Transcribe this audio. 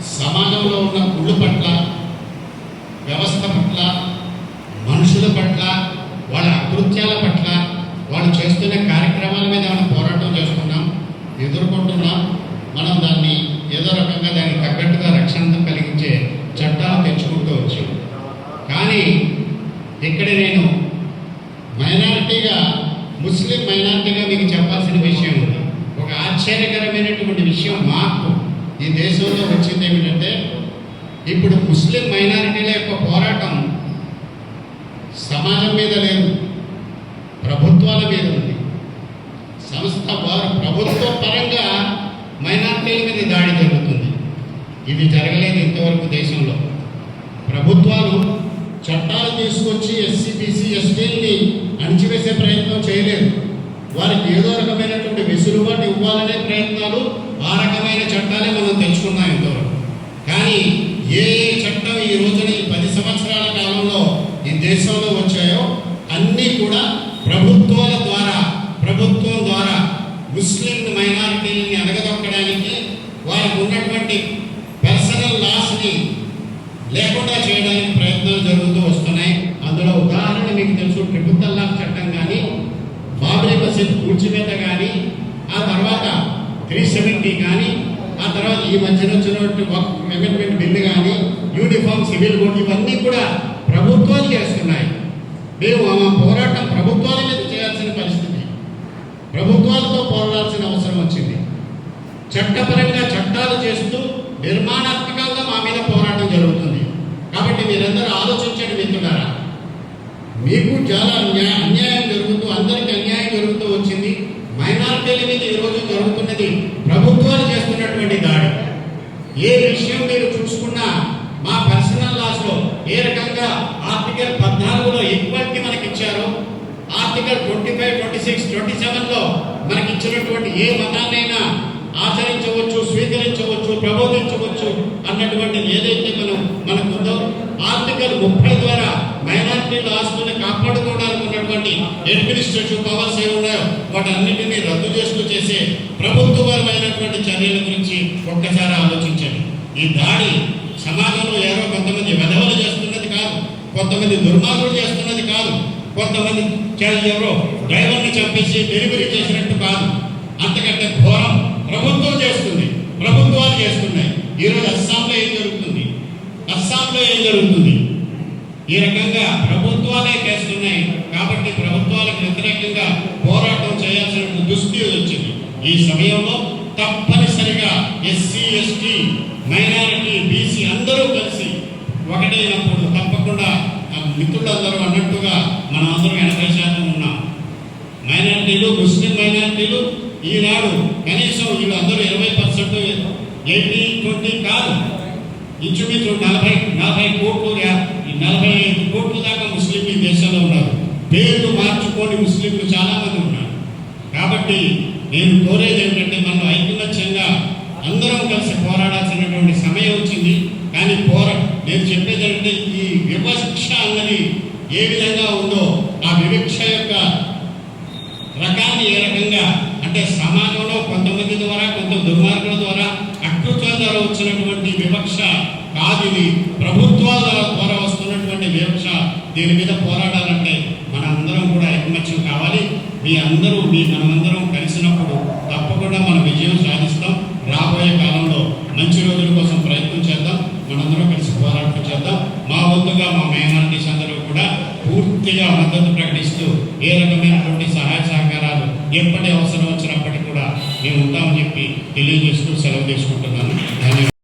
సమాజంలో ఉన్న కుళ్ళు పట్ల, వ్యవస్థ పట్ల, మనుషుల పట్ల, వాళ్ళ అకృత్యాల పట్ల, వాళ్ళు చేస్తున్న కార్యక్రమాల మీద ఏమైనా పోరాటం చేస్తున్నాం, ఎదుర్కొంటున్నాం. మనం దాన్ని ఏదో రకంగా దానికి తగ్గట్టుగా రక్షణ కలిగించే చట్టాలు తెచ్చుకుంటూ వచ్చాం. కానీ ఇక్కడ నేను మైనారిటీగా, ముస్లిం మైనారిటీగా మీకు చెప్పాల్సిన విషయం ఉంది. ఒక ఆశ్చర్యకరమైనటువంటి విషయం మాకు ఈ దేశంలో వచ్చింది ఏమిటంటే, ఇప్పుడు ముస్లిం మైనారిటీల యొక్క పోరాటం సమాజం మీద లేదు, ప్రభుత్వాల మీద ఉంది. వారు ప్రభుత్వ పరంగా మైనారిటీల మీద దాడి జరుగుతుంది. ఇది జరగలేదు ఇంతవరకు దేశంలో. ప్రభుత్వాలు చట్టాలు తీసుకొచ్చి ఎస్సీ, బీసీ, ఎస్టీని అణిచివేసే ప్రయత్నం చేయలేదు. వారికి ఏదో రకమైనటువంటి వెసులుబాటు ఇవ్వాలనే ప్రయత్నాలు, ఆ రకమైన చట్టాలే మనం తెచ్చుకున్నాం ఇంతవరకు. కానీ ఏ చట్టం ఈ రోజున ఈ 10 సంవత్సరాల కాలంలో ఈ దేశంలో వచ్చాయో అన్నీ కూడా ప్రభుత్వం ద్వారా ముస్లిం మైనారిటీని అణగదొక్కడానికి, వారికి ఉన్నటువంటి పర్సనల్ లాస్ని లేకుండా చేయడానికి ప్రయత్నాలు జరుగుతూ వస్తున్నాయి. అందులో ఉదాహరణ మీకు తెలుసు, ట్రిపుల్ తలాక్ చట్టం కానీ, బాబ్రీ మసీద్ కూల్చివేత కానీ, ఆ తర్వాత 370 కానీ, ఆ తర్వాత ఈ మధ్యన వచ్చినటువంటి అమెండ్మెంట్ బిల్లు కానీ, యూనిఫామ్ సివిల్ కోడ్, ఇవన్నీ కూడా ప్రభుత్వాలు చేస్తున్నాయి. మేము ఆ పోరాటం ప్రభుత్వాల మీద చేయాల్సిన పరిస్థితి, ప్రభుత్వాలతో పోరాడాల్సిన అవసరం వచ్చింది. చట్టపరంగా చట్టాలు చేస్తూ నిర్మాణాత్మకంగా మా మీద పోరాటం జరుగుతుంది. కాబట్టి మీరందరూ ఆలోచించండి మిత్రులారా. మీకు చాలా అన్యాయం జరుగుతూ, అందరికీ అన్యాయం జరుగుతూ వచ్చింది. మైనారిటీల మీద ఈరోజు జరుగుతున్నది ప్రభుత్వాలు చేస్తున్నటువంటి దాడి. ఏ విషయం మీరు చూసుకున్నా మా పర్సనల్ లాస్లో ఏ రకంగా ఆర్టికల్ 14లో ఈక్వాలిటీ మనకి ఇచ్చారో, ఆర్టికల్ 25, 26, 27లో మనకి ఇచ్చినటువంటి ఏ మతాన్నైనా ఆచరించవచ్చు, స్వీకరించవచ్చు, ప్రబోధించవచ్చు అన్నటువంటి ఏదైతే మనకుందో, ఆర్టికల్ 30 ద్వారా మైనారిటీల ఆస్తుల్ని కాపాడుకోవడానికి ఉన్నటువంటి అడ్మినిస్ట్రేటివ్ పవర్స్ ఏ ఉన్నాయో వాటన్నిటినీ రద్దు చేస్తూ చేసే ప్రభుత్వపరమైనటువంటి చర్యల గురించి ఒక్కసారి ఆలోచించండి. ఈ దాడి సమాజంలో ఎవరో కొంతమంది వెధవలు చేస్తున్నది కాదు, కొంతమంది దుర్మార్గులు చేస్తున్నది కాదు, కొంతమంది ఎవరో డ్రైవర్ని చంపేసి డెలివరీ చేసినట్టు కాదు. అంతకంటే ఘోరం ప్రభుత్వం చేస్తుంది, ప్రభుత్వాలు చేస్తున్నాయి. ఈరోజు అస్సాంలో ఏం జరుగుతుంది? ఈ రకంగా ప్రభుత్వాలే చేస్తున్నాయి. కాబట్టి ప్రభుత్వాలకు వ్యతిరేకంగా పోరాటం చేయాల్సిన దుస్థితి వచ్చింది. ఈ సమయంలో తప్పనిసరిగా ఎస్సీ, ఎస్టీ, మైనారిటీ, బీసీ అందరూ కలిసి ఒకటైనప్పుడు తప్పకుండా మిత్రులందరూ అన్నట్టుగా మనం అందరం 80% ఉన్నాం. మైనారిటీలు, ముస్లిం మైనారిటీలు ఈనాడు కనీసం వీళ్ళందరూ 20%, 80-20 కాదు, ఇంచుమించు 40 కోట్లు, 45 కోట్ల దాకా ముస్లింలు ఈ దేశంలో ఉన్నారు. పేర్లు మార్చుకొని ముస్లింలు చాలా మంది ఉన్నారు. కాబట్టి నేను కోరేది ఏమిటంటే, మనం ఐకమత్యంగా అందరం కలిసి పోరాడాల్సినటువంటి సమయం వచ్చింది. కానీ నేను చెప్పేది అంటే, ఈ వివక్ష అన్నది ఏ విధంగా ఉందో, ఆ వివక్ష యొక్క రకాన్ని ఏ రకంగా అంటే సమాజంలో కొంతమంది ద్వారా, కొంత దుర్మార్గుల ద్వారా, అకృత్యాల ద్వారా వచ్చినటువంటి వివక్ష కాదు, ఇది ప్రభుత్వాల ద్వారా వస్తున్నటువంటి వివక్ష. దీని మీద పోరాడాలంటే మనందరం కూడా ఐకమత్యం కావాలి. మనమందరం కలిసినప్పుడు తప్పకుండా మన విజయం సాధిస్తాం. రాబోయే కాలంలో మంచి రోజుల కోసం ప్రయత్నం చేద్దాం, మనందరం కలిసి పోరాటం చేద్దాం. మా వంతుగా మా మైనారిటీస్ అందరూ కూడా పూర్తిగా మద్దతు ప్రకటిస్తూ ఏ రకమైనటువంటి సహాయ సహకారాలు ఎప్పటి అవసరం వచ్చినప్పటికీ కూడా మేము ఉంటామని చెప్పి తెలియజేస్తూ సెలవు తీసుకుంటున్నాను. ధన్యవాదాలు.